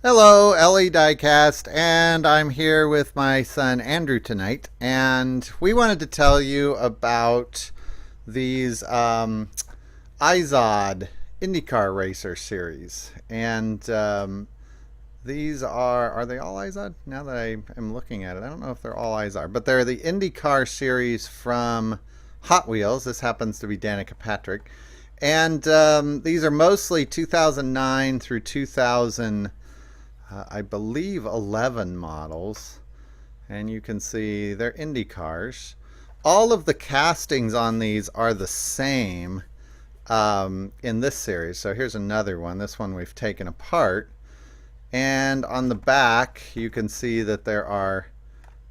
Hello, Ellie Diecast, and I'm here with my son Andrew tonight, and we wanted to tell you about these Izod IndyCar Racer series, and these are they all Izod? Now that I am looking at it, I don't know if they're all Izod, but they're the IndyCar series from Hot Wheels. This happens to be Danica Patrick, and these are mostly 2009 through 2000. I believe 11 models, and you can see they're Indy cars. All of the castings on these are the same in this series. So here's another one. This one we've taken apart, and on the back you can see that there are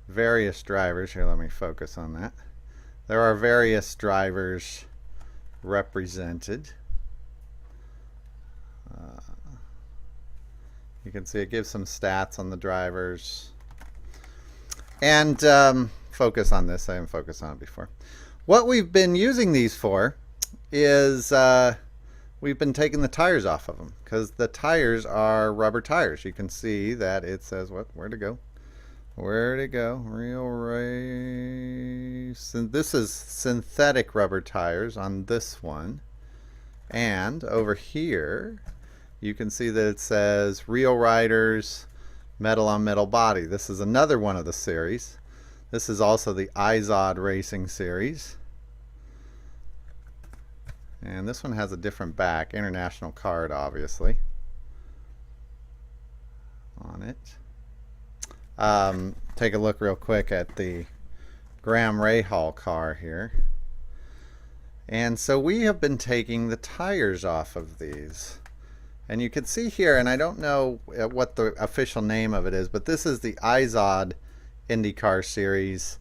various drivers. Here, let me focus on that. There are various drivers represented. You can see it gives some stats on the drivers. And focus on this. I haven't focused on it before. What we've been using these for is we've been taking the tires off of them because the tires are rubber tires. You can see that it says where to go. Where to go? Real race. And this is synthetic rubber tires on this one. And over here, you can see that it says Real Riders Metal on Metal Body. This is another one of the series. This is also the Izod Racing series. And this one has a different back, international card obviously on it. Take a look real quick at the Graham Rahal car here. And so we have been taking the tires off of these. And you can see here, and I don't know what the official name of it is, but this is the Izod IndyCar series.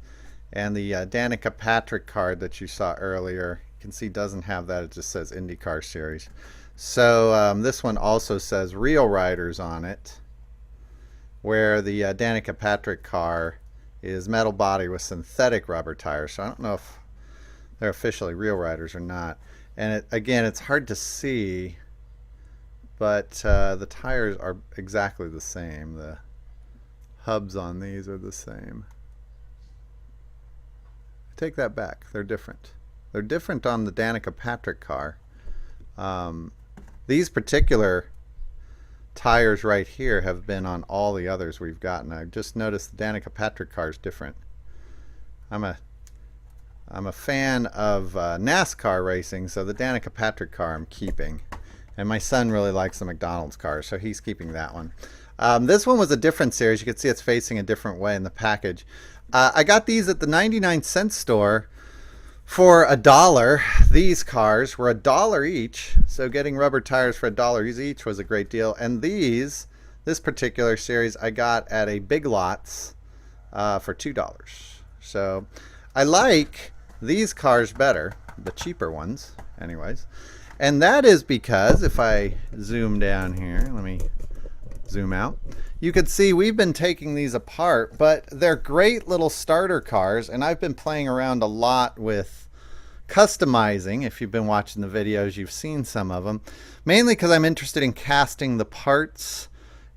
And the Danica Patrick card that you saw earlier, you can see doesn't have that. It just says IndyCar series. So this one also says Real Riders on it, where the Danica Patrick car is metal body with synthetic rubber tires. So I don't know if they're officially Real Riders or not. And again, it's hard to see, but the tires are exactly the same. The hubs on these are the same. I take that back. They're different. They're different on the Danica Patrick car. These particular tires right here have been on all the others we've gotten. I've just noticed the Danica Patrick car is different. I'm a fan of NASCAR racing, so the Danica Patrick car I'm keeping. And my son really likes the McDonald's car, so he's keeping that one. This one was a different series. You can see it's facing a different way in the package. I got these at the 99-cent store for $1. These cars were $1 each, so getting rubber tires for $1 each was a great deal. And this particular series I got at a Big Lots for $2. So I like these cars better, the cheaper ones anyways. And that is because if I zoom down here, let me zoom out, you can see we've been taking these apart, but they're great little starter cars, and I've been playing around a lot with customizing. If you've been watching the videos, you've seen some of them, mainly because I'm interested in casting the parts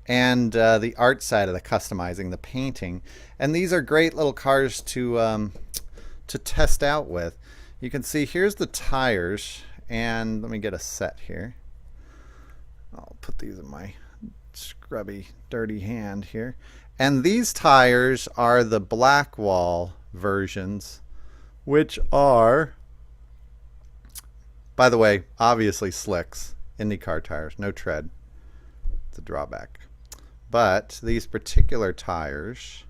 and the art side of the customizing, the painting. And these are great little cars to test out with. You can see here's the tires, and let me get a set here. I'll put these in my scrubby, dirty hand here. And these tires are the Blackwall versions, which are, by the way, obviously slicks, IndyCar tires, no tread. It's a drawback. But these particular tires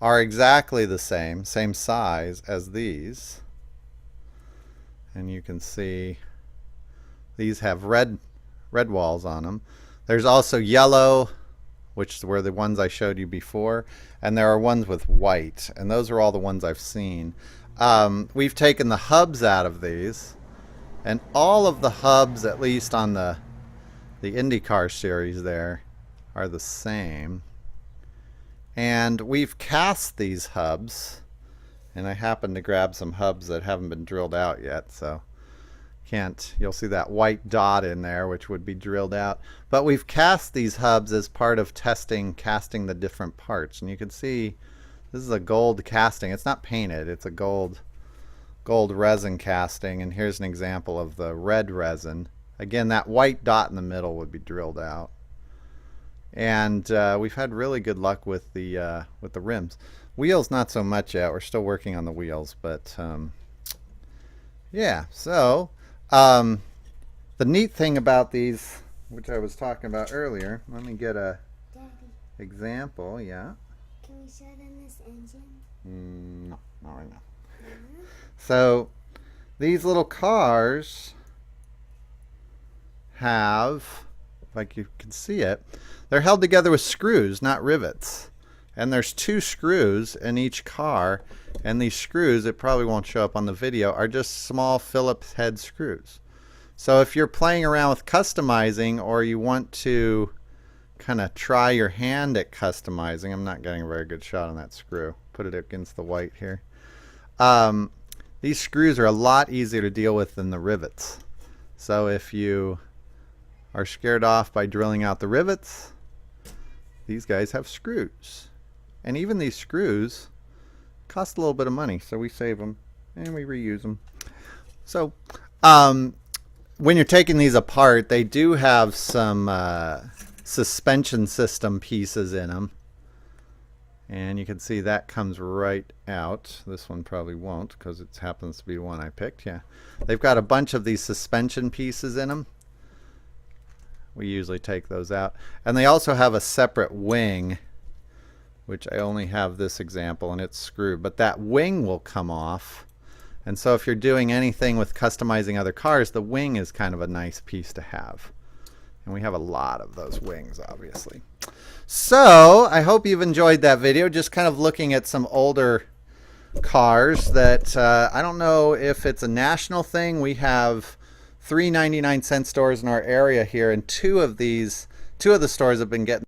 are exactly the same size as these. And you can see these have red walls on them. There's also yellow, which were the ones I showed you before, and there are ones with white, and those are all the ones I've seen. We've taken the hubs out of these, and all of the hubs, at least on the IndyCar series there, are the same. And we've cast these hubs, and I happened to grab some hubs that haven't been drilled out yet, so can't, you'll see that white dot in there, which would be drilled out. But we've cast these hubs as part of testing, casting the different parts. And you can see this is a gold casting. It's not painted, it's a gold resin casting. And here's an example of the red resin. Again, that white dot in the middle would be drilled out. And we've had really good luck with the rims. Wheels, not so much yet. We're still working on the wheels, but yeah. So the neat thing about these, which I was talking about earlier, let me get a example. Yeah. Can we show them this engine? No, not right now. So these little cars have, like you can see it, they're held together with screws, not rivets. And there's 2 screws in each car, and these screws, it probably won't show up on the video, are just small Phillips head screws. So if you're playing around with customizing, or you want to kind of try your hand at customizing, I'm not getting a very good shot on that screw. Put it against the white here. These screws are a lot easier to deal with than the rivets. So if you are scared off by drilling out the rivets, these guys have screws. And even these screws cost a little bit of money, so we save them and we reuse them. So when you're taking these apart, they do have some suspension system pieces in them. And you can see that comes right out. This one probably won't because it happens to be the one I picked. Yeah, they've got a bunch of these suspension pieces in them. We usually take those out. And they also have a separate wing, which I only have this example, and it's screwed. But that wing will come off. And so if you're doing anything with customizing other cars, the wing is kind of a nice piece to have. And we have a lot of those wings, obviously. So I hope you've enjoyed that video. Just kind of looking at some older cars that I don't know if it's a national thing. We have 3 99-cent stores in our area here, and two of the stores have been getting